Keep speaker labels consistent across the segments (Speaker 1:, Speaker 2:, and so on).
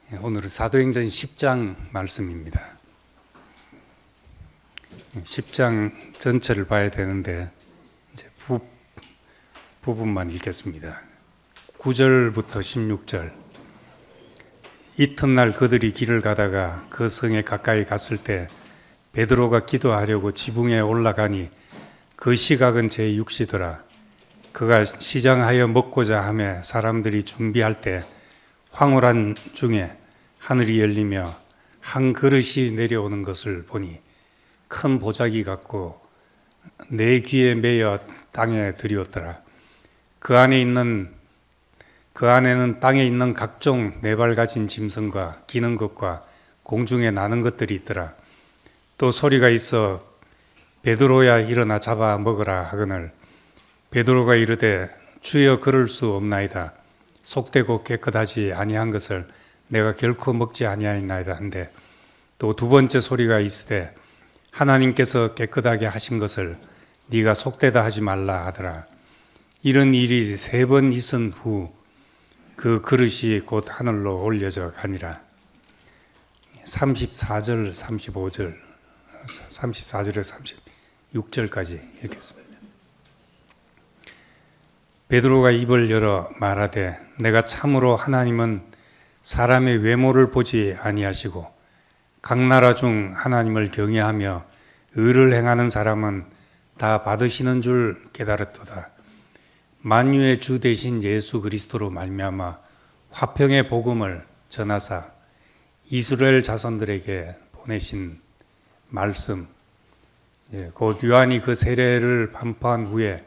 Speaker 1: 오늘은 사도행전 10장 말씀입니다. 10장 전체를 봐야 되는데 이제 부분만 읽겠습니다. 9절부터 16절. 이튿날 그들이 길을 가다가 그 성에 가까이 갔을 때 베드로가 기도하려고 지붕에 올라가니 그 시각은 제6시더라. 그가 시장하여 먹고자 하며 사람들이 준비할 때 황홀한 중에 하늘이 열리며 한 그릇이 내려오는 것을 보니 큰 보자기 같고 내 귀에 매여 땅에 들이었더라. 그 안에는 땅에 있는 각종 네 발 가진 짐승과 기는 것과 공중에 나는 것들이 있더라. 또 소리가 있어 베드로야 일어나 잡아 먹으라 하거늘 베드로가 이르되 주여 그럴 수 없나이다. 속되고 깨끗하지 아니한 것을 내가 결코 먹지 아니하였나이다 한데 또 두 번째 소리가 있으되 하나님께서 깨끗하게 하신 것을 네가 속되다 하지 말라 하더라. 이런 일이 3번 있은 후 그 그릇이 곧 하늘로 올려져 가니라. 34절 35절 34절에서 36절까지 읽겠습니다. 베드로가 입을 열어 말하되 내가 참으로 하나님은 사람의 외모를 보지 아니하시고 각 나라 중 하나님을 경외하며 의를 행하는 사람은 다 받으시는 줄 깨달았도다. 만유의 주 되신 예수 그리스도로 말미암아 화평의 복음을 전하사 이스라엘 자손들에게 보내신 말씀, 곧 요한이 그 세례를 반포한 후에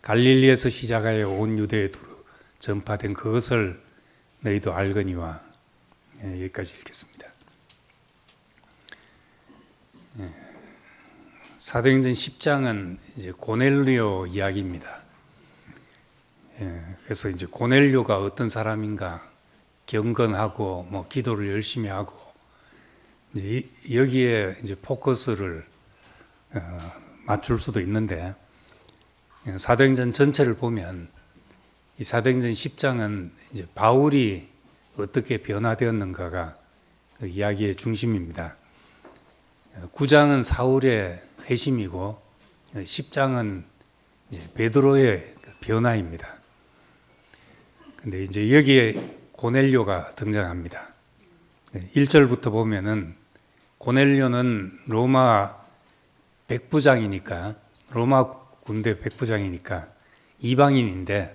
Speaker 1: 갈릴리에서 시작하여 온 유대에 두루 전파된 그것을 너희도 알거니와. 여기까지 읽겠습니다. 사도행전 10장은 이제 고넬료 이야기입니다. 그래서 이제 고넬료가 어떤 사람인가 경건하고 기도를 열심히 하고 여기에 이제 포커스를 맞출 수도 있는데 사도행전 전체를 보면 이 사도행전 10장은 이제 바울이 어떻게 변화되었는가가 그 이야기의 중심입니다. 9장은 사울의 회심이고 10장은 이제 베드로의 변화입니다. 근데 이제 여기에 고넬료가 등장합니다. 1절부터 보면은 고넬료는 로마 백부장이니까 로마 군대 백부장이니까 이방인인데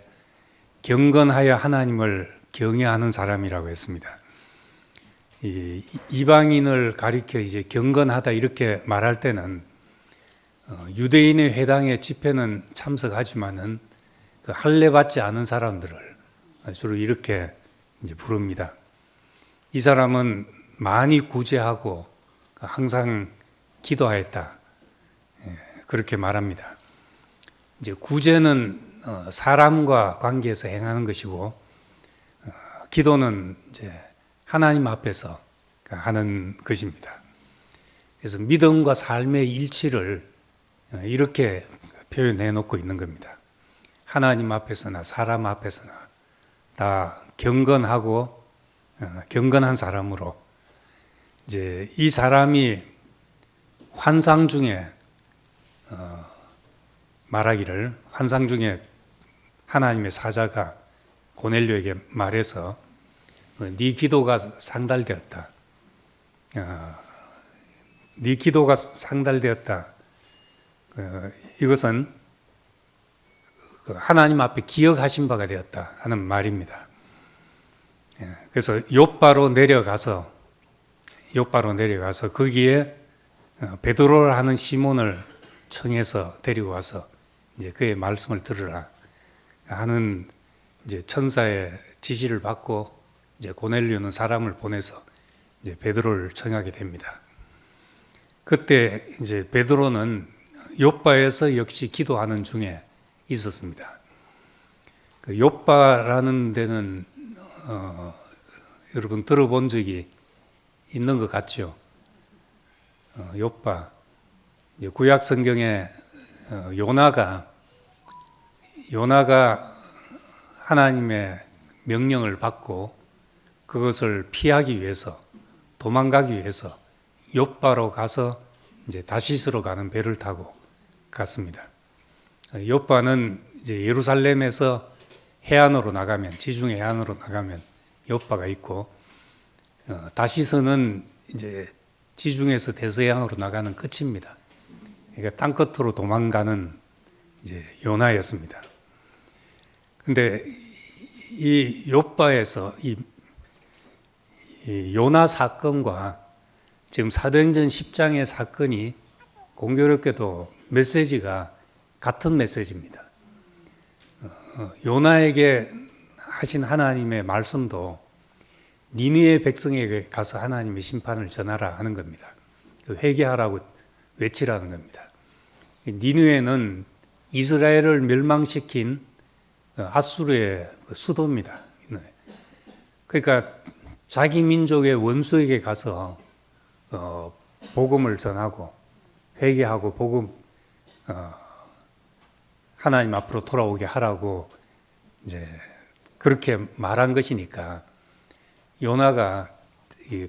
Speaker 1: 경건하여 하나님을 경외하는 사람이라고 했습니다. 이방인을 가리켜 이제 경건하다 이렇게 말할 때는 유대인의 회당의 집회는 참석하지만은 그 할례 받지 않은 사람들을 주로 이렇게 이제 부릅니다. 이 사람은 많이 구제하고 항상 기도하였다. 그렇게 말합니다. 이제 구제는 사람과 관계에서 행하는 것이고 기도는 이제 하나님 앞에서 하는 것입니다. 그래서 믿음과 삶의 일치를 이렇게 표현해 놓고 있는 겁니다. 하나님 앞에서나 사람 앞에서나 다 경건하고 경건한 사람으로 이제 이 사람이 환상 중에 말하기를 환상 중에 하나님의 사자가 고넬료에게 말해서 네 기도가 상달되었다. 네 기도가 상달되었다. 이것은 하나님 앞에 기억하신 바가 되었다 하는 말입니다. 그래서 욥바로 내려가서 거기에 베드로를 하는 시몬을 청해서 데리고 와서 이제 그의 말씀을 들으라 하는 이제 천사의 지시를 받고 이제 고넬료는 사람을 보내서 이제 베드로를 청하게 됩니다. 그때 이제 베드로는 욥바에서 역시 기도하는 중에 있었습니다. 그 욥바라는 데는 여러분 들어본 적이 있는 것 같죠? 욥바. 구약 성경에 요나가 하나님의 명령을 받고 그것을 피하기 위해서, 도망가기 위해서 욥바로 가서 이제 다시스로 가는 배를 타고 갔습니다. 욥바는 이제 예루살렘에서 해안으로 나가면, 지중해 해안으로 나가면 욥바가 있고, 다시스는 이제 지중해에서 대서양으로 나가는 끝입니다. 그러니까 땅 끝으로 도망가는 이제 요나였습니다. 근데 이 욥바에서 이 요나 사건과 지금 사도행전 10장의 사건이 공교롭게도 메시지가 같은 메시지입니다. 요나에게 하신 하나님의 말씀도 니느웨 백성에게 가서 하나님의 심판을 전하라 하는 겁니다. 회개하라고 외치라는 겁니다. 니느웨는 이스라엘을 멸망시킨 아수르의 수도입니다. 그러니까 자기 민족의 원수에게 가서 복음을 전하고 회개하고 복음 하나님 앞으로 돌아오게 하라고 이제 그렇게 말한 것이니까 요나가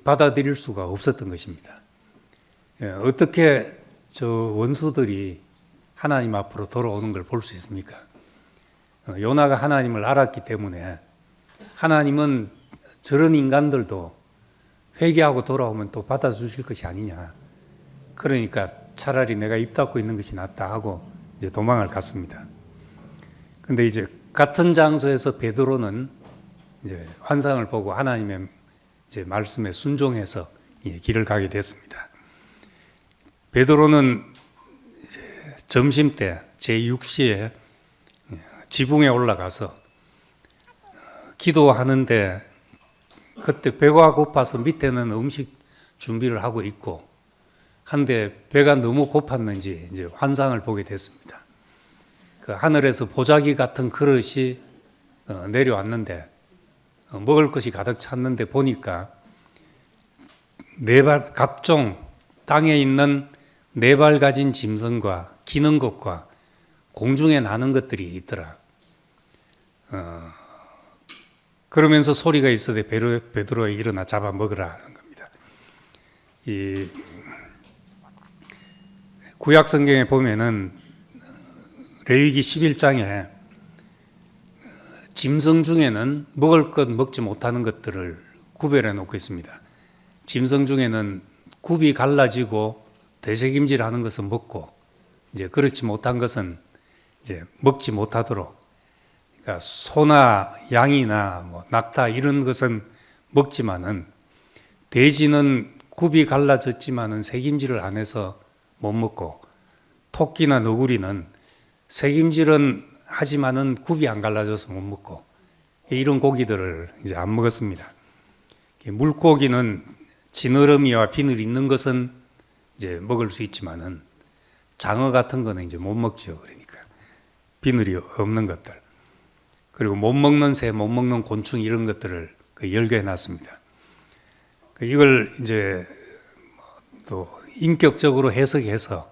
Speaker 1: 받아들일 수가 없었던 것입니다. 어떻게 저 원수들이 하나님 앞으로 돌아오는 걸 볼 수 있습니까? 요나가 하나님을 알았기 때문에 하나님은 저런 인간들도 회개하고 돌아오면 또 받아주실 것이 아니냐. 그러니까 차라리 내가 입 닫고 있는 것이 낫다 하고 이제 도망을 갔습니다. 근데 이제 같은 장소에서 베드로는 이제 환상을 보고 하나님의 이제 말씀에 순종해서 길을 가게 됐습니다. 베드로는 이제 점심 때 제6시에 지붕에 올라가서 기도하는데 그때 배가 고파서 밑에는 음식 준비를 하고 있고 한데 배가 너무 고팠는지 이제 환상을 보게 됐습니다. 그 하늘에서 보자기 같은 그릇이 내려왔는데 먹을 것이 가득 찼는데 보니까 각종 땅에 있는 4발 가진 짐승과 기는 것과 공중에 나는 것들이 있더라. 그러면서 소리가 있어도 베드로가 일어나 잡아 먹으라 하는 겁니다. 이 구약 성경에 보면은 레위기 11장에 짐승 중에는 먹을 것 먹지 못하는 것들을 구별해 놓고 있습니다. 짐승 중에는 굽이 갈라지고 되새김질하는 것은 먹고 이제 그렇지 못한 것은 이제 먹지 못하도록. 그러니까 소나 양이나 뭐 낙타 이런 것은 먹지만은 돼지는 굽이 갈라졌지만은 새김질을 안 해서 못 먹고 토끼나 너구리는 새김질은 하지만은 굽이 안 갈라져서 못 먹고 이런 고기들을 이제 안 먹었습니다. 물고기는 지느러미와 비늘 있는 것은 이제 먹을 수 있지만은 장어 같은 거는 이제 못 먹죠. 그러니까 비늘이 없는 것들. 그리고 못 먹는 새, 못 먹는 곤충 이런 것들을 열거해 놨습니다. 이걸 이제 또 인격적으로 해석해서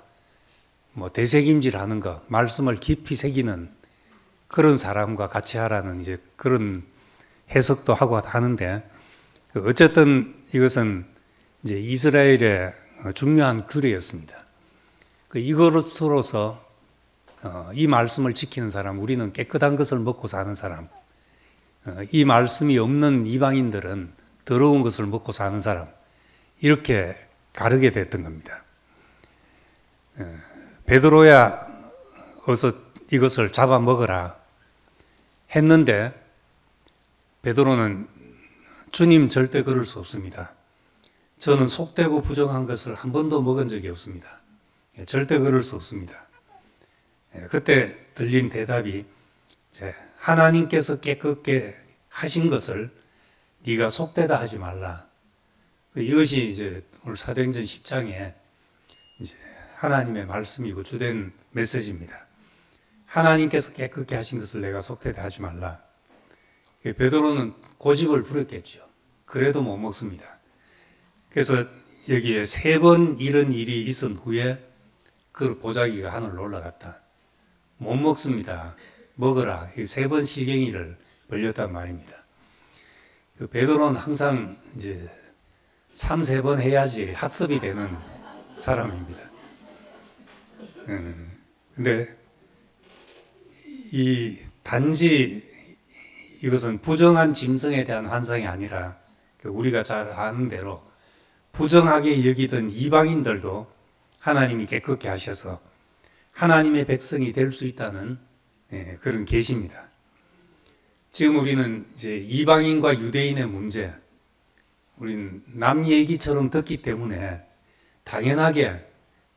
Speaker 1: 뭐 대새김질 하는 거, 말씀을 깊이 새기는 그런 사람과 같이 하라는 이제 그런 해석도 하고 하는데 어쨌든 이것은 이제 이스라엘의 중요한 규례였습니다. 이것으로서 이 말씀을 지키는 사람, 우리는 깨끗한 것을 먹고 사는 사람, 이 말씀이 없는 이방인들은 더러운 것을 먹고 사는 사람, 이렇게 가르게 됐던 겁니다. 베드로야 어서 이것을 잡아 먹으라 했는데 베드로는 주님 절대 그럴 수 없습니다. 저는 속되고 부정한 것을 한 번도 먹은 적이 없습니다. 절대 그럴 수 없습니다. 그때 들린 대답이 하나님께서 깨끗게 하신 것을 네가 속되다 하지 말라. 이것이 이제 오늘 사도행전 10장에 이제 하나님의 말씀이고 주된 메시지입니다. 하나님께서 깨끗게 하신 것을 내가 속되다 하지 말라. 베드로는 고집을 부렸겠죠. 그래도 못 먹습니다. 그래서 여기에 3번 이런 일이 있은 후에 그 보자기가 하늘로 올라갔다. 못 먹습니다. 먹어라. 3번 시경이를 벌렸단 말입니다. 그 베드로는 항상 이제 3, 4번 해야지 학습이 되는 사람입니다. 근데 이 단지 이것은 부정한 짐승에 대한 환상이 아니라 우리가 잘 아는 대로 부정하게 여기던 이방인들도 하나님이 깨끗게 하셔서 하나님의 백성이 될 수 있다는 그런 계시입니다. 지금 우리는 이제 이방인과 유대인의 문제, 우리는 남 얘기처럼 듣기 때문에 당연하게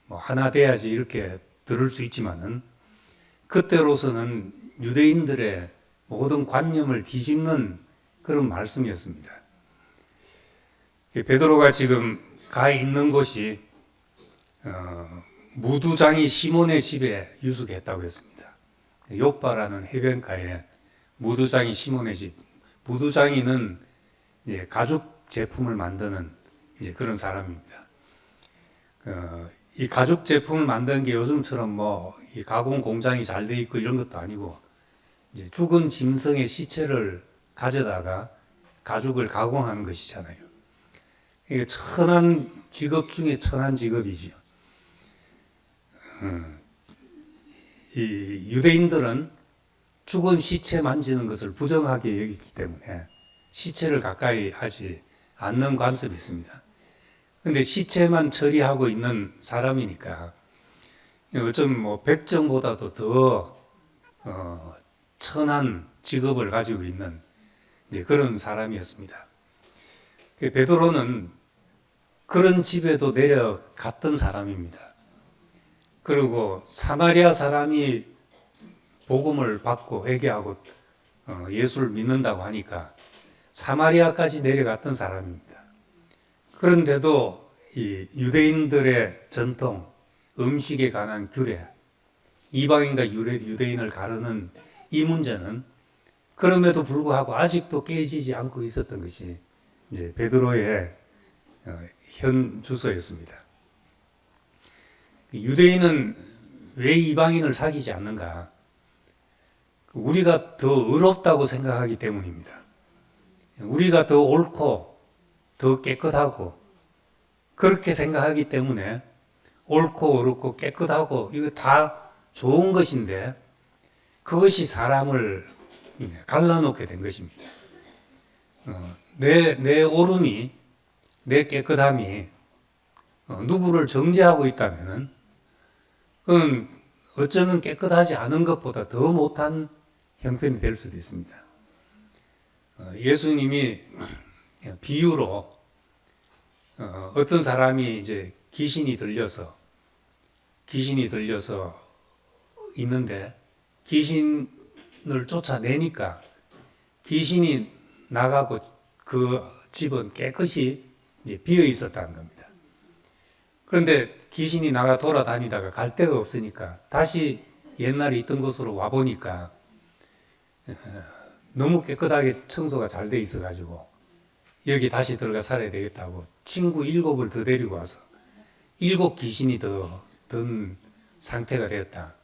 Speaker 1: 뭐 하나 돼야지 이렇게 들을 수 있지만은 그때로서는 유대인들의 모든 관념을 뒤집는 그런 말씀이었습니다. 베드로가 지금 가 있는 곳이 무두장이 시몬의 집에 유숙했다고 했습니다. 욥바라는 해변가에 무두장이 시몬의 집. 무두장이는 가죽 제품을 만드는 그런 사람입니다. 이 가죽 제품을 만드는 게 요즘처럼 이 가공 공장이 잘 돼 있고 이런 것도 아니고 죽은 짐승의 시체를 가져다가 가죽을 가공하는 것이잖아요. 이게 천한 직업 중에 천한 직업이지요. 이 유대인들은 죽은 시체 만지는 것을 부정하게 여기기 때문에 시체를 가까이 하지 않는 관습이 있습니다. 근데 시체만 처리하고 있는 사람이니까 어쩌면 백정보다도 더 천한 직업을 가지고 있는 그런 사람이었습니다. 베드로는 그런 집에도 내려갔던 사람입니다. 그리고 사마리아 사람이 복음을 받고 회개하고 예수를 믿는다고 하니까 사마리아까지 내려갔던 사람입니다. 그런데도 이 유대인들의 전통, 음식에 관한 규례, 이방인과 유대인을 가르는 이 문제는 그럼에도 불구하고 아직도 깨지지 않고 있었던 것이 이제 베드로의 현 주소였습니다. 유대인은 왜 이방인을 사귀지 않는가? 우리가 더 의롭다고 생각하기 때문입니다. 우리가 더 옳고 더 깨끗하고 그렇게 생각하기 때문에 옳고 어렵고 깨끗하고 이거 다 좋은 것인데 그것이 사람을 갈라놓게 된 것입니다. 내 옳음이, 내 깨끗함이 누구를 정죄하고 있다면 그건 어쩌면 깨끗하지 않은 것보다 더 못한 형편이 될 수도 있습니다. 예수님이 비유로 어떤 사람이 이제 귀신이 들려서 있는데 귀신을 쫓아내니까 귀신이 나가고 그 집은 깨끗이 이제 비어 있었다는 겁니다. 그런데 귀신이 나가 돌아다니다가 갈 데가 없으니까 다시 옛날에 있던 곳으로 와보니까 너무 깨끗하게 청소가 잘 돼 있어가지고 여기 다시 들어가 살아야 되겠다고 친구 7을 더 데리고 와서 7 귀신이 더 든 상태가 되었다.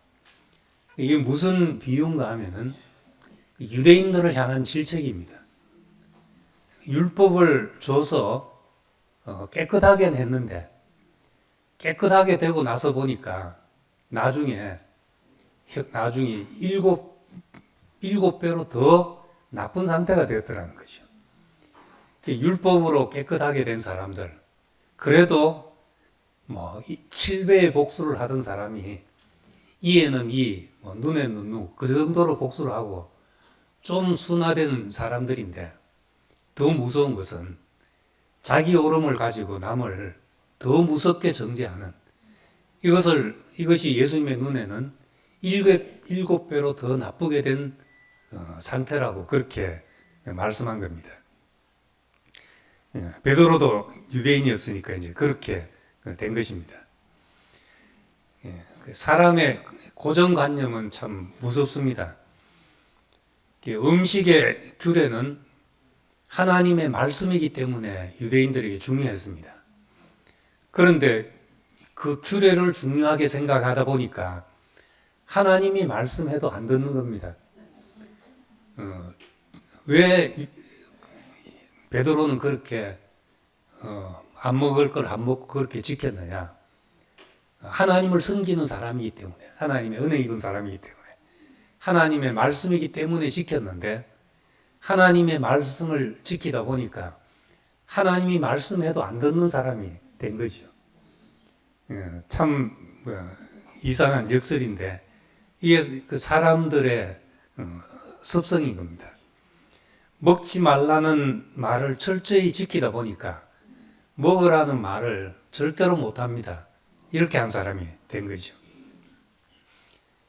Speaker 1: 이게 무슨 비유인가 하면은 유대인들을 향한 질책입니다. 율법을 줘서 깨끗하게 했는데 깨끗하게 되고 나서 보니까 나중에 7배로 더 나쁜 상태가 되었더라는 거죠. 율법으로 깨끗하게 된 사람들, 그래도 7배의 복수를 하던 사람이 이에는 이, 눈에는 눈, 그 정도로 복수를 하고 좀 순화된 사람들인데 더 무서운 것은 자기 옳음을 가지고 남을 더 무섭게 정죄하는 이것이 예수님의 눈에는 7배로 더 나쁘게 된 상태라고 그렇게 말씀한 겁니다. 베드로도 유대인이었으니까 이제 그렇게 된 것입니다. 사람의 고정관념은 참 무섭습니다. 음식의 규례는 하나님의 말씀이기 때문에 유대인들에게 중요했습니다. 그런데 그 규례를 중요하게 생각하다 보니까 하나님이 말씀해도 안 듣는 겁니다. 왜 베드로는 그렇게 안 먹을 걸 안 먹고 그렇게 지켰느냐? 하나님을 섬기는 사람이기 때문에, 하나님의 은혜 입은 사람이기 때문에, 하나님의 말씀이기 때문에 지켰는데, 하나님의 말씀을 지키다 보니까 하나님이 말씀해도 안 듣는 사람이 된 거죠. 참 이상한 역설인데 이게 그 사람들의 습성인 겁니다. 먹지 말라는 말을 철저히 지키다 보니까 먹으라는 말을 절대로 못합니다. 이렇게 한 사람이 된 거죠.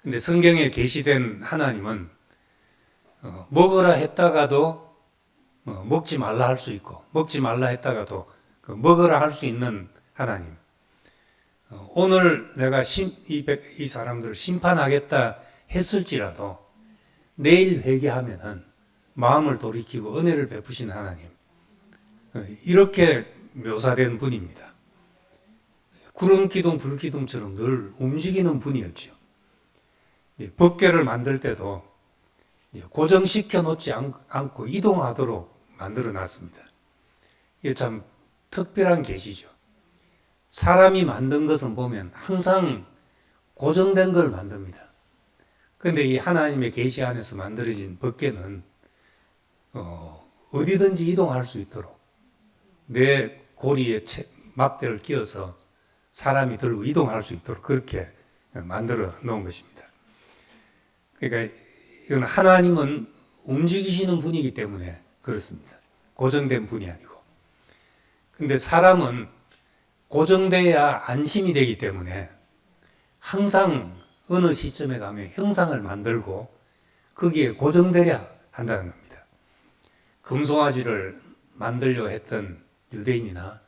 Speaker 1: 근데 성경에 계시된 하나님은 먹으라 했다가도 먹지 말라 할 수 있고, 먹지 말라 했다가도 먹으라 할 수 있는 하나님. 오늘 내가 이 사람들을 심판하겠다 했을지라도 내일 회개하면은 마음을 돌이키고 은혜를 베푸신 하나님. 이렇게 묘사된 분입니다. 구름 기둥, 불 기둥처럼 늘 움직이는 분이었죠. 법궤를 만들 때도 고정시켜 놓지 않고 이동하도록 만들어 놨습니다. 이게 참 특별한 계시죠. 사람이 만든 것은 보면 항상 고정된 걸 만듭니다. 그런데 이 하나님의 계시 안에서 만들어진 법궤는 어디든지 이동할 수 있도록 내 고리에 막대를 끼워서 사람이 들고 이동할 수 있도록 그렇게 만들어 놓은 것입니다. 그러니까 이건 하나님은 움직이시는 분이기 때문에 그렇습니다. 고정된 분이 아니고. 근데 사람은 고정돼야 안심이 되기 때문에 항상 어느 시점에 가면 형상을 만들고 거기에 고정되려 한다는 겁니다. 금송아지를 만들려 했던 유대인이나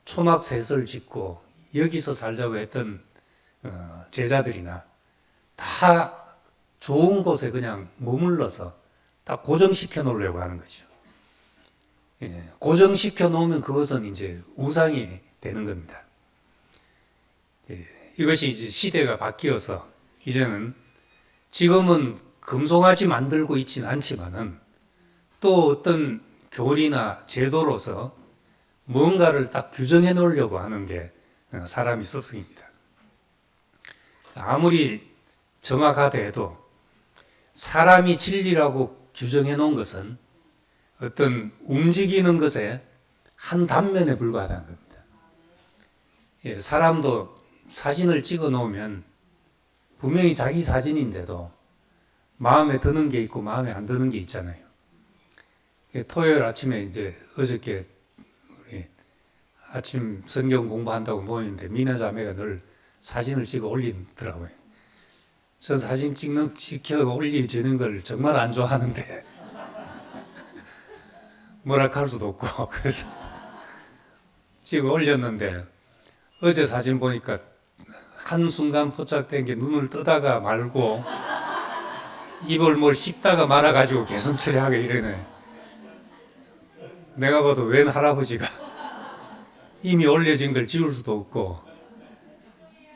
Speaker 1: 초막셋을 짓고 여기서 살자고 했던 제자들이나 다 좋은 곳에 그냥 머물러서 다 고정시켜 놓으려고 하는 거죠. 고정시켜 놓으면 그것은 이제 우상이 되는 겁니다. 이것이 이제 시대가 바뀌어서 이제는 지금은 금송아지 만들고 있지는 않지만은 또 어떤 교리나 제도로서 뭔가를 딱 규정해 놓으려고 하는 게 사람의 습성입니다. 아무리 정확하다 해도 사람이 진리라고 규정해 놓은 것은 어떤 움직이는 것의 한 단면에 불과하다는 겁니다. 사람도 사진을 찍어 놓으면 분명히 자기 사진인데도 마음에 드는 게 있고 마음에 안 드는 게 있잖아요. 토요일 아침에 이제 어저께 우리 아침 성경 공부한다고 모였는데 미나 자매가 늘 사진을 찍어 올리더라고요. 저 사진 찍혀 올리는 걸 정말 안 좋아하는데 뭐라 할 수도 없고 그래서 찍어 올렸는데 어제 사진 보니까 한순간 포착된 게 눈을 뜨다가 말고 입을 뭘 씹다가 말아가지고 개성 처리하게 이러네. 내가 봐도 웬 할아버지가 이미 올려진 걸 지울 수도 없고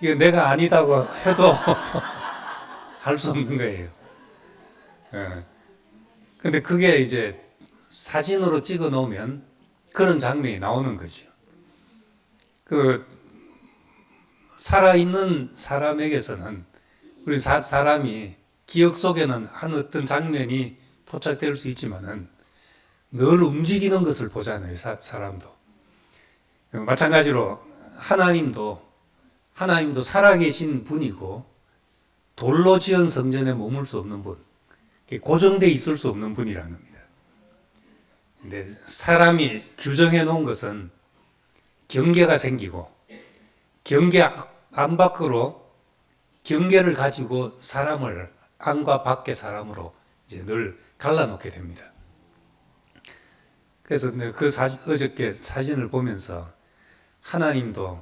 Speaker 1: 이거 내가 아니다고 해도 할 수 없는 거예요. 근데 그게 이제 사진으로 찍어 놓으면 그런 장면이 나오는 거죠. 그 살아있는 사람에게서는 우리 사람이 기억 속에는 한 어떤 장면이 포착될 수 있지만은 늘 움직이는 것을 보잖아요. 사람도. 마찬가지로 하나님도 살아계신 분이고 돌로 지은 성전에 머물 수 없는 분, 고정돼 있을 수 없는 분이라는 겁니다. 근데 사람이 규정해 놓은 것은 경계가 생기고 경계 안 밖으로 경계를 가지고 사람을 안과 밖의 사람으로 이제 늘 갈라놓게 됩니다. 그래서 어저께 사진을 보면서 하나님은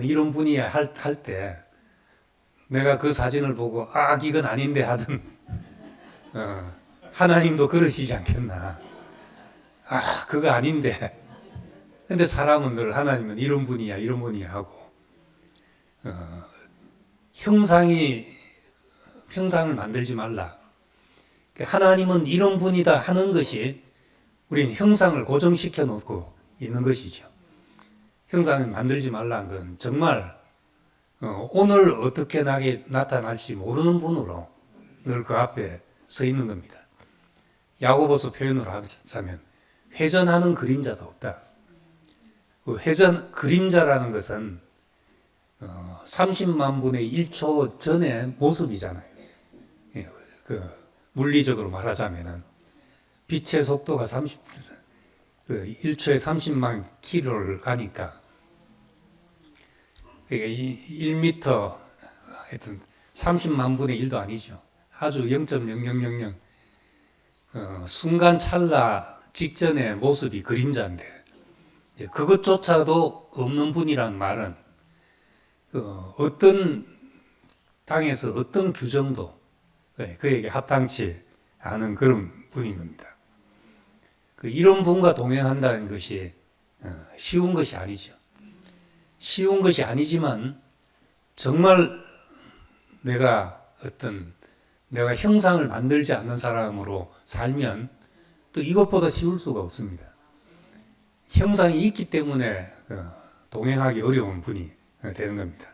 Speaker 1: 이런 분이야 할 때 내가 그 사진을 보고 이건 아닌데 하든 하나님도 그러시지 않겠나. 그거 아닌데. 근데 사람은 늘 하나님은 이런 분이야 하고 형상을 만들지 말라. 하나님은 이런 분이다 하는 것이 우리는 형상을 고정시켜 놓고 있는 것이죠. 형상을 만들지 말라는 건 정말 오늘 어떻게 나타날지 모르는 분으로 늘 그 앞에 서 있는 겁니다. 야고보서 표현으로 하자면 회전하는 그림자도 없다. 그 회전 그림자라는 것은 30만 분의 1초 전의 모습이잖아요. 그 물리적으로 말하자면은 빛의 속도가 1초에 30만 킬로를 가니까 1m 하여튼 30만 분의 1도 아니죠. 아주 0.0000 순간 찰나 직전의 모습이 그림자인데 그것조차도 없는 분이란 말은 어떤 당에서 어떤 규정도 그에게 합당치 않은 그런 분인 겁니다. 이런 분과 동행한다는 것이 쉬운 것이 아니죠. 쉬운 것이 아니지만 정말 내가 형상을 만들지 않는 사람으로 살면 또 이것보다 쉬울 수가 없습니다. 형상이 있기 때문에 동행하기 어려운 분이 되는 겁니다.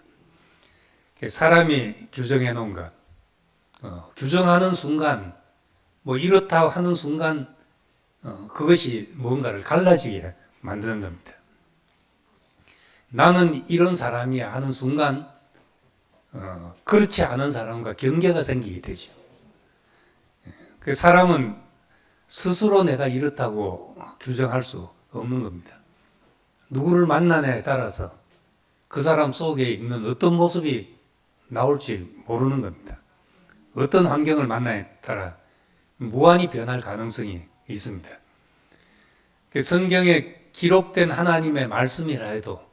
Speaker 1: 사람이 규정해 놓은 것, 규정하는 순간, 이렇다고 하는 순간, 그것이 뭔가를 갈라지게 만드는 겁니다. 나는 이런 사람이야 하는 순간, 그렇지 않은 사람과 경계가 생기게 되죠. 그 사람은 스스로 내가 이렇다고 규정할 수 없는 겁니다. 누구를 만나냐에 따라서 그 사람 속에 있는 어떤 모습이 나올지 모르는 겁니다. 어떤 환경을 만나에 따라 무한히 변할 가능성이 있습니다. 성경에 기록된 하나님의 말씀이라 해도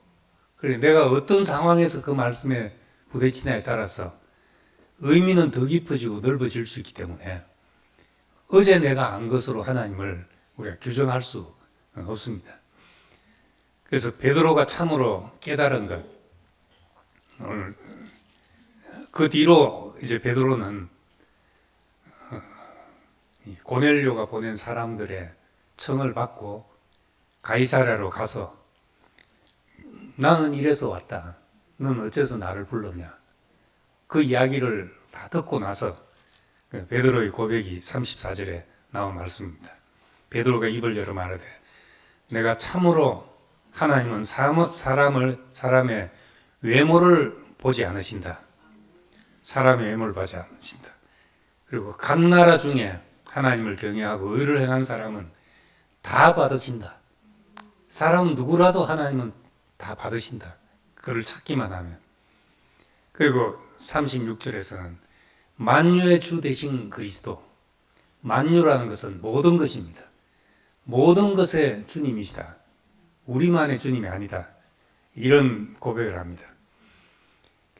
Speaker 1: 내가 어떤 상황에서 그 말씀에 부딪히냐에 따라서 의미는 더 깊어지고 넓어질 수 있기 때문에 어제 내가 안 것으로 하나님을 우리가 규정할 수 없습니다. 그래서 베드로가 참으로 깨달은 것, 오늘 그 뒤로 이제 베드로는 고넬료가 보낸 사람들의 청을 받고 가이사랴로 가서 나는 이래서 왔다. 넌 어째서 나를 불렀냐. 그 이야기를 다 듣고 나서 베드로의 고백이 34절에 나온 말씀입니다. 베드로가 입을 열어 말하되 내가 참으로 하나님은 사람의 외모를 보지 않으신다. 사람의 외모를 보지 않으신다. 그리고 각 나라 중에 하나님을 경외하고 의를 행한 사람은 다 받으신다. 사람은 누구라도 하나님은 다 받으신다. 그를 찾기만 하면. 그리고 36절에서는 만유의 주 되신 그리스도. 만유라는 것은 모든 것입니다. 모든 것의 주님이시다. 우리만의 주님이 아니다. 이런 고백을 합니다.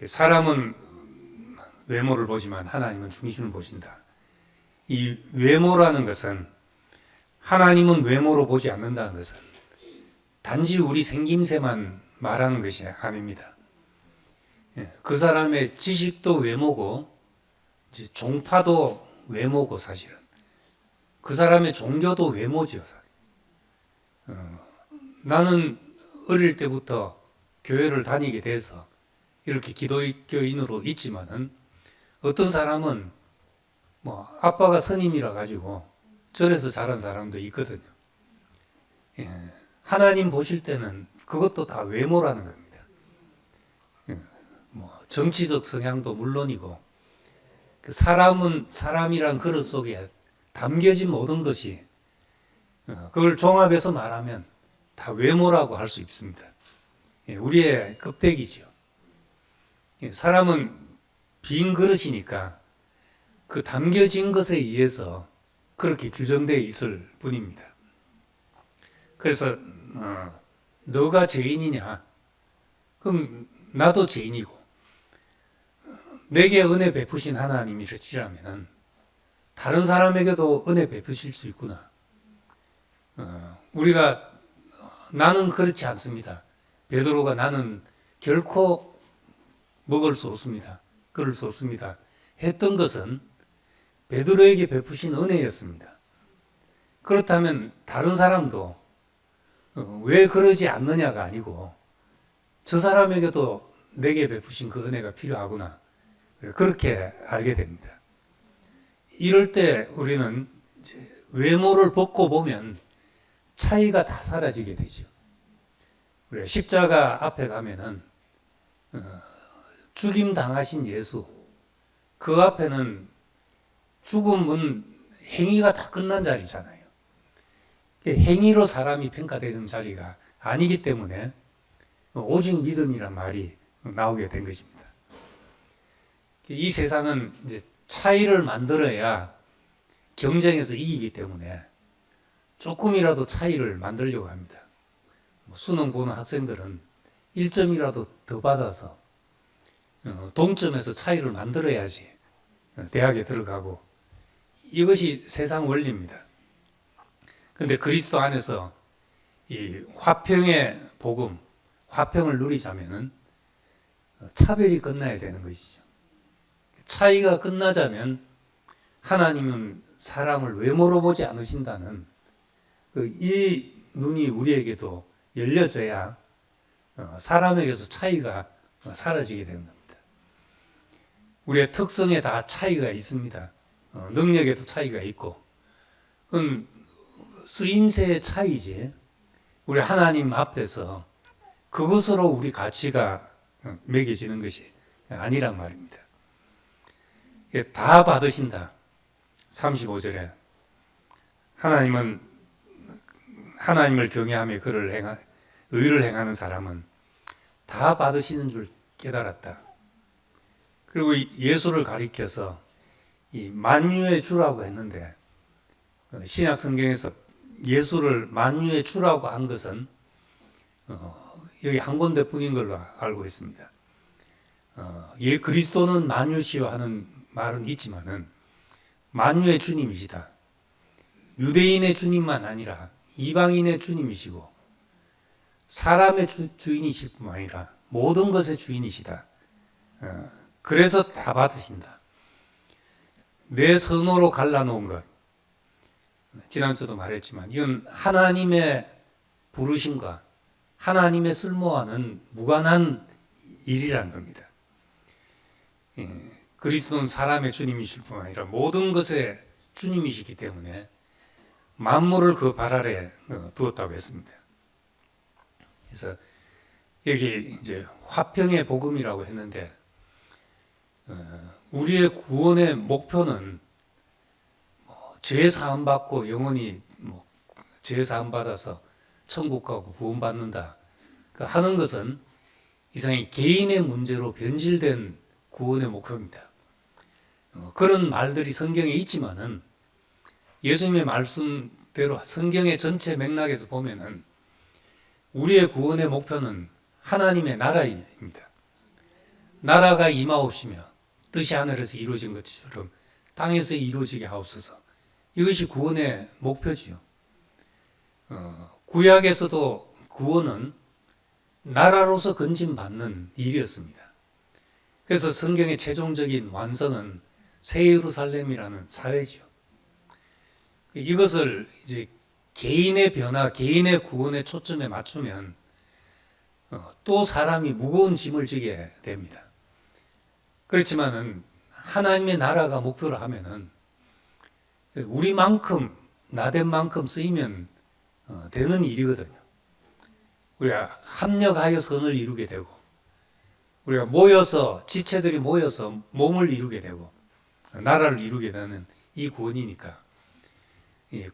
Speaker 1: 사람은 외모를 보지만 하나님은 중심을 보신다. 이 외모라는 것은 하나님은 외모로 보지 않는다는 것은 단지 우리 생김새만 말하는 것이 아닙니다. 그 사람의 지식도 외모고 종파도 외모고 사실은 그 사람의 종교도 외모지요. 나는 어릴 때부터 교회를 다니게 돼서 이렇게 기독교인으로 있지만은 어떤 사람은 아빠가 스님이라 가지고 절에서 자란 사람도 있거든요. 하나님 보실 때는 그것도 다 외모라는 겁니다. 정치적 성향도 물론이고 그 사람이란 그릇 속에 담겨진 모든 것이 그걸 종합해서 말하면 다 외모라고 할 수 있습니다. 우리의 껍데기죠. 사람은 빈 그릇이니까 그 담겨진 것에 의해서 그렇게 규정되어 있을 뿐입니다. 그래서 너가 죄인이냐? 그럼 나도 죄인이고 내게 은혜 베푸신 하나님이시라면 다른 사람에게도 은혜 베푸실 수 있구나. 우리가 나는 그렇지 않습니다. 베드로가 나는 결코 먹을 수 없습니다. 그럴 수 없습니다. 했던 것은 베드로에게 베푸신 은혜였습니다. 그렇다면 다른 사람도 왜 그러지 않느냐가 아니고 저 사람에게도 내게 베푸신 그 은혜가 필요하구나. 그렇게 알게 됩니다. 이럴 때 우리는 외모를 벗고 보면 차이가 다 사라지게 되죠. 우리가 십자가 앞에 가면은 죽임 당하신 예수, 그 앞에는 죽음은 행위가 다 끝난 자리잖아요. 행위로 사람이 평가되는 자리가 아니기 때문에 오직 믿음이란 말이 나오게 된 것입니다. 이 세상은 이제 차이를 만들어야 경쟁에서 이기기 때문에 조금이라도 차이를 만들려고 합니다. 수능 보는 학생들은 1점이라도 더 받아서 동점에서 차이를 만들어야지 대학에 들어가고, 이것이 세상 원리입니다. 그런데 그리스도 안에서 이 화평의 복음, 화평을 누리자면은 차별이 끝나야 되는 것이죠. 차이가 끝나자면 하나님은 사람을 외모로 보지 않으신다는 이 눈이 우리에게도 열려져야 사람에게서 차이가 사라지게 되는 겁니다. 우리의 특성에 다 차이가 있습니다. 능력에도 차이가 있고, 그건 쓰임새의 차이지 우리 하나님 앞에서 그것으로 우리 가치가 매겨지는 것이 아니란 말입니다. 다 받으신다. 35절에 하나님은 하나님을 경외하며 그를 의를 행하는 사람은 다 받으시는 줄 깨달았다. 그리고 예수를 가리켜서 이 만유의 주라고 했는데, 신약 성경에서 예수를 만유의 주라고 한 것은 여기 한 군데뿐인 걸로 알고 있습니다. 그리스도는 만유시여 하는 말은 있지만은 만유의 주님이시다. 유대인의 주님만 아니라 이방인의 주님이시고 사람의 주인이실 뿐만 아니라 모든 것의 주인이시다. 그래서 다 받으신다. 내 선호로 갈라놓은 것, 지난주도 말했지만 이건 하나님의 부르심과 하나님의 쓸모와는 무관한 일이라는 겁니다. 그리스도는 사람의 주님이실 뿐만 아니라 모든 것의 주님이시기 때문에 만물을 그 발 아래 두었다고 했습니다. 그래서 여기 이제 화평의 복음이라고 했는데, 우리의 구원의 목표는 죄 사함 받고 영원히 죄 사함 받아서 천국 가고 구원 받는다 하는 것은 이상히 개인의 문제로 변질된 구원의 목표입니다. 그런 말들이 성경에 있지만은 예수님의 말씀대로 성경의 전체 맥락에서 보면은 우리의 구원의 목표는 하나님의 나라입니다. 나라가 임하옵시며 뜻이 하늘에서 이루어진 것처럼 땅에서 이루어지게 하옵소서. 이것이 구원의 목표지요. 구약에서도 구원은 나라로서 건진받는 일이었습니다. 그래서 성경의 최종적인 완성은 새 예루살렘이라는 사회지요. 이것을 이제 개인의 변화, 개인의 구원의 초점에 맞추면 또 사람이 무거운 짐을 지게 됩니다. 그렇지만은 하나님의 나라가 목표로 하면은 우리만큼 나된 만큼 쓰이면 되는 일이거든요. 우리가 합력하여 선을 이루게 되고, 우리가 모여서 지체들이 모여서 몸을 이루게 되고 나라를 이루게 되는 이 구원이니까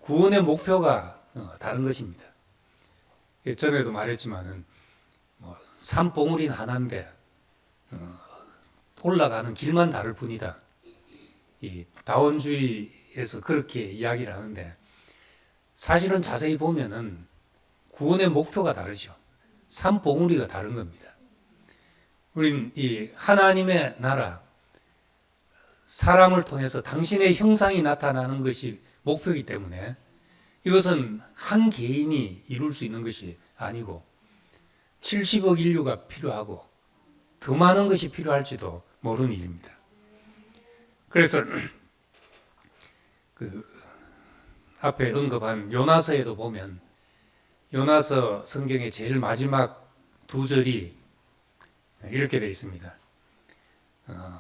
Speaker 1: 구원의 목표가 다른 것입니다. 전에도 말했지만은 산봉우리는 하나인데 올라가는 길만 다를 뿐이다. 이 다원주의에서 그렇게 이야기를 하는데, 사실은 자세히 보면은 구원의 목표가 다르죠. 산봉우리가 다른 겁니다. 우린 이 하나님의 나라, 사람을 통해서 당신의 형상이 나타나는 것이 목표이기 때문에 이것은 한 개인이 이룰 수 있는 것이 아니고 70억 인류가 필요하고 더 많은 것이 필요할지도 모르는 일입니다. 그래서 앞에 언급한 요나서에도 보면 요나서 성경의 제일 마지막 두 절이 이렇게 되어 있습니다.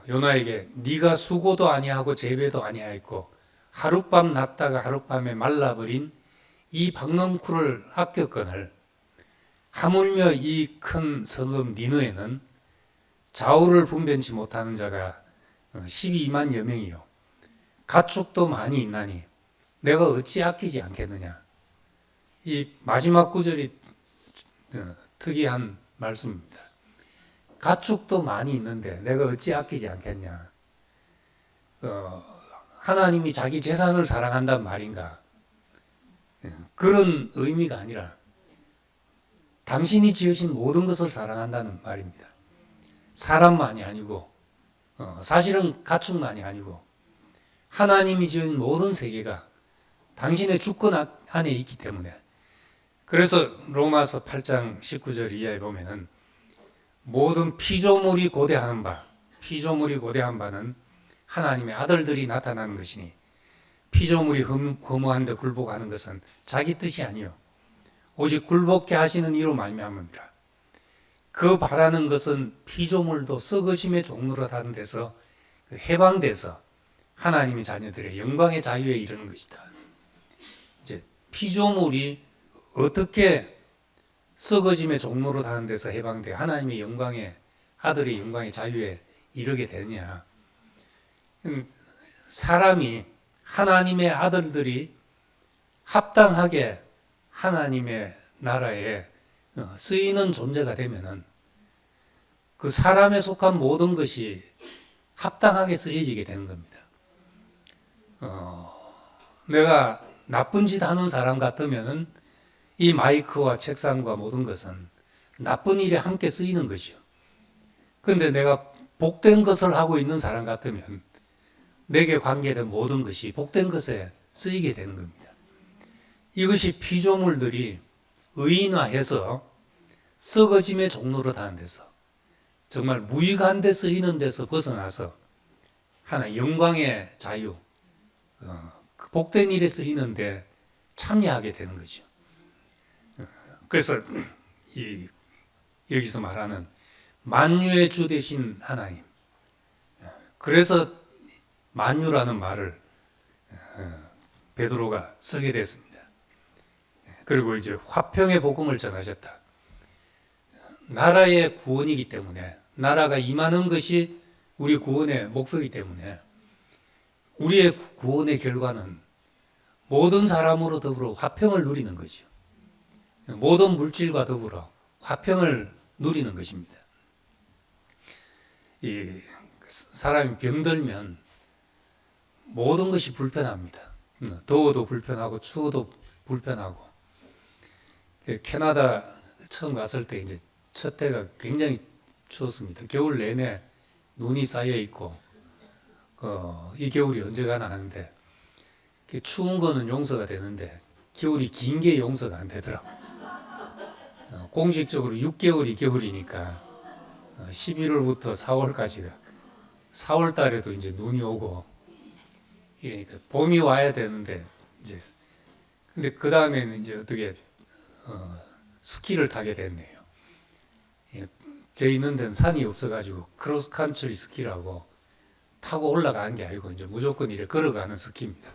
Speaker 1: 요나에게 네가 수고도 아니하고 재배도 아니하였고 하룻밤 났다가 하룻밤에 말라버린 이 박넝쿨을 아꼈거늘 하물며 이 큰 성읍 니느에는 좌우를 분변치 못하는 자가 12만여 명이요 가축도 많이 있나니 내가 어찌 아끼지 않겠느냐. 이 마지막 구절이 특이한 말씀입니다. 가축도 많이 있는데 내가 어찌 아끼지 않겠냐. 하나님이 자기 재산을 사랑한다는 말인가? 그런 의미가 아니라 당신이 지으신 모든 것을 사랑한다는 말입니다. 사람만이 아니고 사실은 가축만이 아니고 하나님이 지은 모든 세계가 당신의 주권 안에 있기 때문에 그래서 로마서 8장 19절 이하에 보면은 모든 피조물이 고대하는 바는 하나님의 아들들이 나타나는 것이니 피조물이 허무한 데 굴복하는 것은 자기 뜻이 아니요 오직 굴복케 하시는 이로 말미암음이라. 그 바라는 것은 피조물도 썩어짐의 종로로 다는 데서 해방돼서 하나님의 자녀들의 영광의 자유에 이르는 것이다. 이제 피조물이 어떻게 썩어짐의 종로로 다는 데서 해방돼 하나님의 영광의 아들의 영광의 자유에 이르게 되느냐. 사람이 하나님의 아들들이 합당하게 하나님의 나라에 쓰이는 존재가 되면은 그 사람에 속한 모든 것이 합당하게 쓰여지게 되는 겁니다. 내가 나쁜 짓 하는 사람 같으면은 이 마이크와 책상과 모든 것은 나쁜 일에 함께 쓰이는 것이요. 그런데 내가 복된 것을 하고 있는 사람 같으면 내게 관계된 모든 것이 복된 것에 쓰이게 되는 겁니다. 이것이 피조물들이 의인화해서 썩어짐의 종로로 다는 데서 정말 무익한 데 쓰이는 데서 벗어나서 하나 영광의 자유, 복된 일에 쓰이는데 참여하게 되는 거죠. 그래서 여기서 말하는 만유의 주 되신 하나님, 그래서 만유라는 말을 베드로가 쓰게 됐습니다. 그리고 이제 화평의 복음을 전하셨다. 나라의 구원이기 때문에 나라가 임하는 것이 우리 구원의 목표이기 때문에 우리의 구원의 결과는 모든 사람으로 더불어 화평을 누리는 것이죠. 모든 물질과 더불어 화평을 누리는 것입니다. 이 사람이 병들면 모든 것이 불편합니다. 더워도 불편하고 추워도 불편하고. 캐나다 처음 갔을 때 이제 첫 해가 굉장히 추웠습니다. 겨울 내내 눈이 쌓여 있고 이 겨울이 언제 가나 하는데 추운 거는 용서가 되는데 겨울이 긴 게 용서가 안 되더라고요. 공식적으로 6개월이 겨울이니까 11월부터 4월까지가 4월 달에도 이제 눈이 오고 이러니까 봄이 와야 되는데 이제 근데 그 다음에는 이제 어떻게 스키를 타게 됐네요. 제 있는 데는 산이 없어가지고 크로스컨트리 스키라고 타고 올라가는 게 아니고 이제 무조건 이렇게 걸어가는 스키입니다.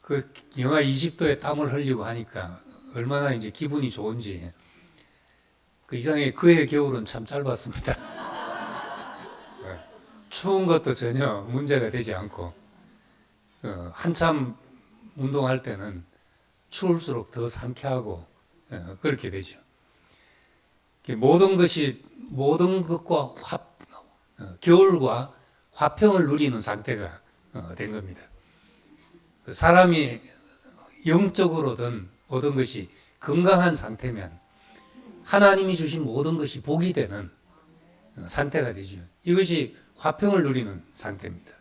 Speaker 1: 그 영하 20도에 땀을 흘리고 하니까 얼마나 이제 기분이 좋은지. 그 이상하게 그해 겨울은 참 짧았습니다. 추운 것도 전혀 문제가 되지 않고 한참 운동할 때는 추울수록 더 상쾌하고 그렇게 되죠. 모든 것과 겨울과 화평을 누리는 상태가 된 겁니다. 사람이 영적으로든 모든 것이 건강한 상태면 하나님이 주신 모든 것이 복이 되는 상태가 되죠. 이것이 화평을 누리는 상태입니다.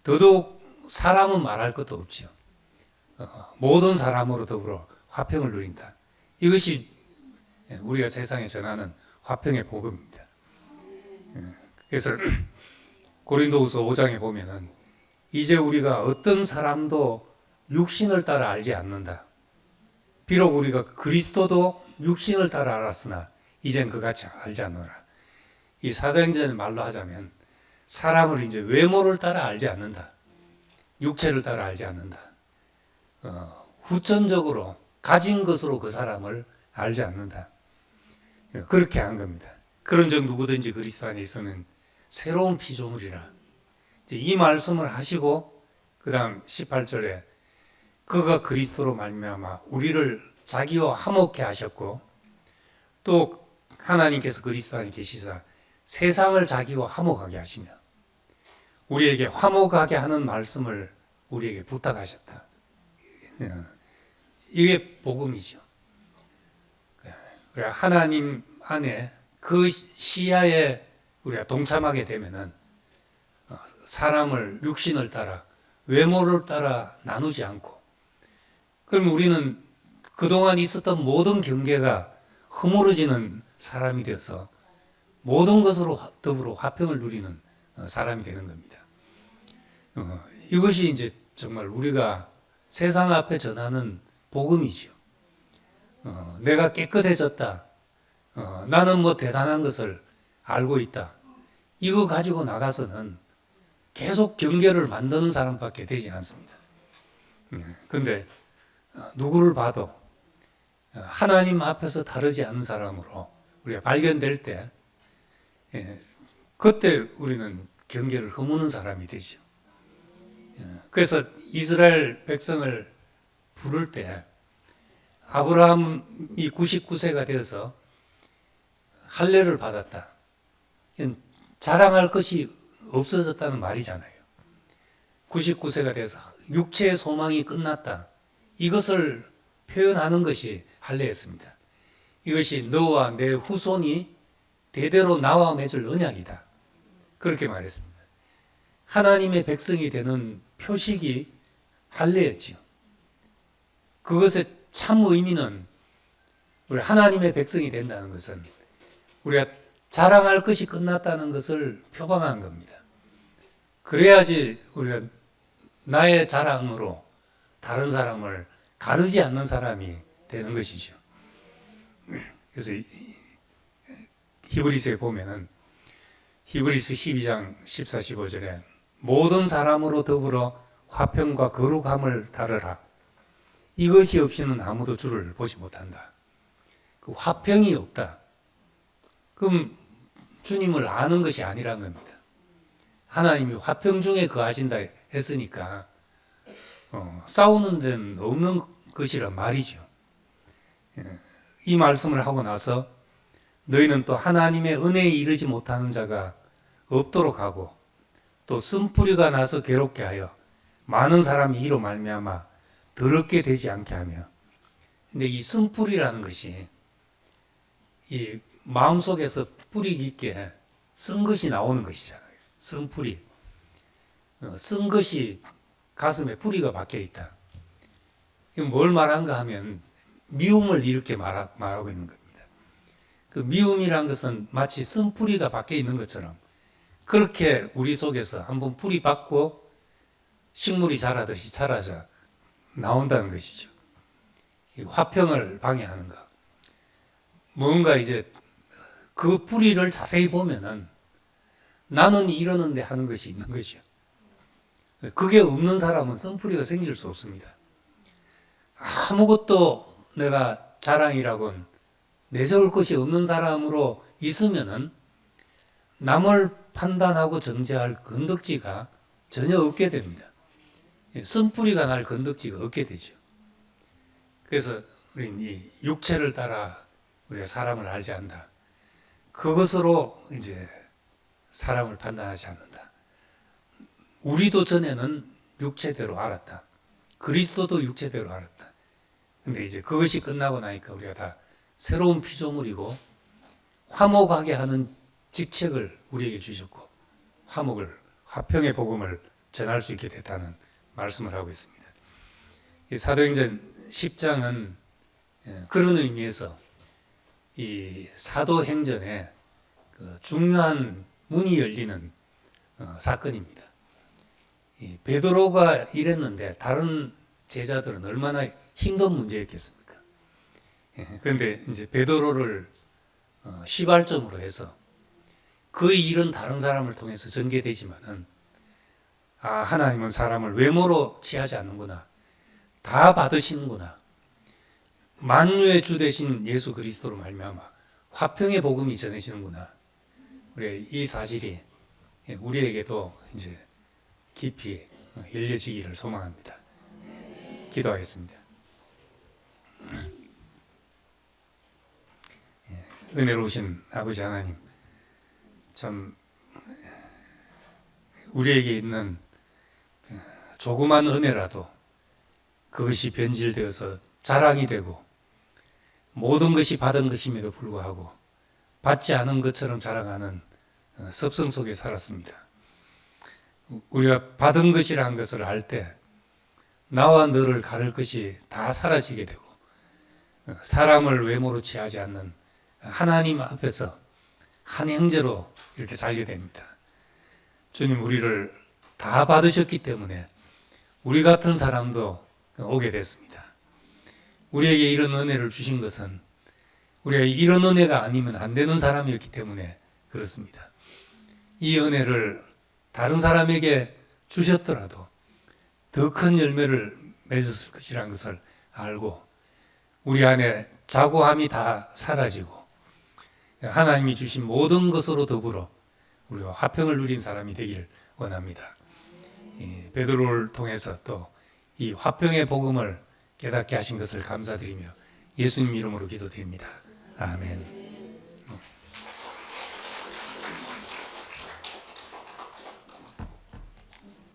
Speaker 1: 더더욱 사람은 말할 것도 없죠. 모든 사람으로 더불어 화평을 누린다. 이것이 우리가 세상에 전하는 화평의 복음입니다. 그래서 고린도후서 5장에 보면은 이제 우리가 어떤 사람도 육신을 따라 알지 않는다. 비록 우리가 그리스도도 육신을 따라 알았으나 이젠 그같이 알지 않노라. 이 사도행전의 말로 하자면 사람을 이제 외모를 따라 알지 않는다. 육체를 따라 알지 않는다. 후천적으로 가진 것으로 그 사람을 알지 않는다. 그렇게 한 겁니다. 그런즉 누구든지 그리스도 안에 있으면 새로운 피조물이라. 이 말씀을 하시고 그 다음 18절에 그가 그리스도로 말미암아 우리를 자기와 화목케 하셨고 또 하나님께서 그리스도 안에 계시사 세상을 자기와 화목하게 하시며 우리에게 화목하게 하는 말씀을 우리에게 부탁하셨다. 이게 복음이죠. 하나님 안에 그 시야에 우리가 동참하게 되면은 사람을 육신을 따라 외모를 따라 나누지 않고 그럼 우리는 그동안 있었던 모든 경계가 허물어지는 사람이 되어서 모든 것으로 더불어 화평을 누리는 사람이 되는 겁니다. 이것이 이제 정말 우리가 세상 앞에 전하는 복음이죠. 내가 깨끗해졌다. 나는 뭐 대단한 것을 알고 있다. 이거 가지고 나가서는 계속 경계를 만드는 사람밖에 되지 않습니다. 그런데 누구를 봐도 하나님 앞에서 다르지 않은 사람으로 우리가 발견될 때 그때 우리는 경계를 허무는 사람이 되죠. 그래서 이스라엘 백성을 부를 때 아브라함이 99세가 되어서 할례를 받았다. 자랑할 것이 없어졌다는 말이잖아요. 99세가 돼서 육체의 소망이 끝났다. 이것을 표현하는 것이 할례였습니다. 이것이 너와 내 후손이 대대로 나와 맺을 언약이다. 그렇게 말했습니다. 하나님의 백성이 되는 표식이 할례였지요. 그것의 참 의미는 우리 하나님의 백성이 된다는 것은 우리가 자랑할 것이 끝났다는 것을 표방한 겁니다. 그래야지 우리가 나의 자랑으로 다른 사람을 가르지 않는 사람이 되는 것이죠. 그래서 히브리서에 보면은 히브리서 12장 14, 15절에 모든 사람으로 더불어 화평과 거룩함을 다르라. 이것이 없이는 아무도 주를 보지 못한다. 그 화평이 없다. 그럼 주님을 아는 것이 아니란 겁니다. 하나님이 화평 중에 거하신다 했으니까 싸우는 데는 없는 것이란 말이죠. 이 말씀을 하고 나서 너희는 또 하나님의 은혜에 이르지 못하는 자가 없도록 하고 또 쓴뿌리가 나서 괴롭게 하여 많은 사람이 이로 말미암아 더럽게 되지 않게 하며. 근데 이 쓴뿌리라는 것이 이 마음속에서 뿌리 깊게 쓴 것이 나오는 것이잖아요. 쓴뿌리. 쓴 것이 가슴에 뿌리가 박혀 있다. 이건 뭘 말한가 하면 미움을 이렇게 말하고 있는 겁니다. 그 미움이란 것은 마치 쓴뿌리가 박혀 있는 것처럼 그렇게 우리 속에서 한번 뿌리 박고 식물이 자라듯이 자라서 나온다는 것이죠. 화평을 방해하는 것. 뭔가 이제 그 뿌리를 자세히 보면은 나는 이러는데 하는 것이 있는 거죠. 그게 없는 사람은 쓴뿌리가 생길 수 없습니다. 아무것도 내가 자랑이라곤 내세울 것이 없는 사람으로 있으면은 남을 판단하고 정죄할 건덕지가 전혀 없게 됩니다. 쓴뿌리가 날 건덕지가 없게 되죠. 그래서 우리는 이 육체를 따라 우리가 사람을 알지 않는다. 그것으로 이제 사람을 판단하지 않는다. 우리도 전에는 육체대로 알았다. 그리스도도 육체대로 알았다. 근데 이제 그것이 끝나고 나니까 우리가 다 새로운 피조물이고 화목하게 하는 직책을 우리에게 주셨고 화목을, 화평의 복음을 전할 수 있게 됐다는 말씀을 하고 있습니다. 사도행전 10장은 그런 의미에서 이 사도행전에 그 중요한 문이 열리는 사건입니다. 베드로가 이랬는데 다른 제자들은 얼마나 힘든 문제였겠습니까? 그런데 이제 베드로를 시발점으로 해서 그 일은 다른 사람을 통해서 전개되지만은 하나님은 사람을 외모로 취하지 않는구나. 다 받으시는구나. 만유의 주 되신 예수 그리스도로 말미암아 화평의 복음이 전해지는구나. 우리 이 사실이 우리에게도 이제 깊이 열려지기를 소망합니다. 기도하겠습니다. 은혜로우신 아버지 하나님, 참 우리에게 있는 조그만 은혜라도 그것이 변질되어서 자랑이 되고 모든 것이 받은 것임에도 불구하고 받지 않은 것처럼 자랑하는 습성 속에 살았습니다. 우리가 받은 것이라는 것을 알 때 나와 너를 가릴 것이 다 사라지게 되고 사람을 외모로 취하지 않는 하나님 앞에서 한 형제로 이렇게 살게 됩니다. 주님, 우리를 다 받으셨기 때문에 우리 같은 사람도 오게 됐습니다. 우리에게 이런 은혜를 주신 것은 우리가 이런 은혜가 아니면 안 되는 사람이었기 때문에 그렇습니다. 이 은혜를 다른 사람에게 주셨더라도 더 큰 열매를 맺었을 것이라는 것을 알고 우리 안에 자고함이 다 사라지고 하나님이 주신 모든 것으로 더불어 우리가 화평을 누린 사람이 되기를 원합니다. 베드로를 통해서 또 이 화평의 복음을 깨닫게 하신 것을 감사드리며 예수님 이름으로 기도드립니다. 아멘.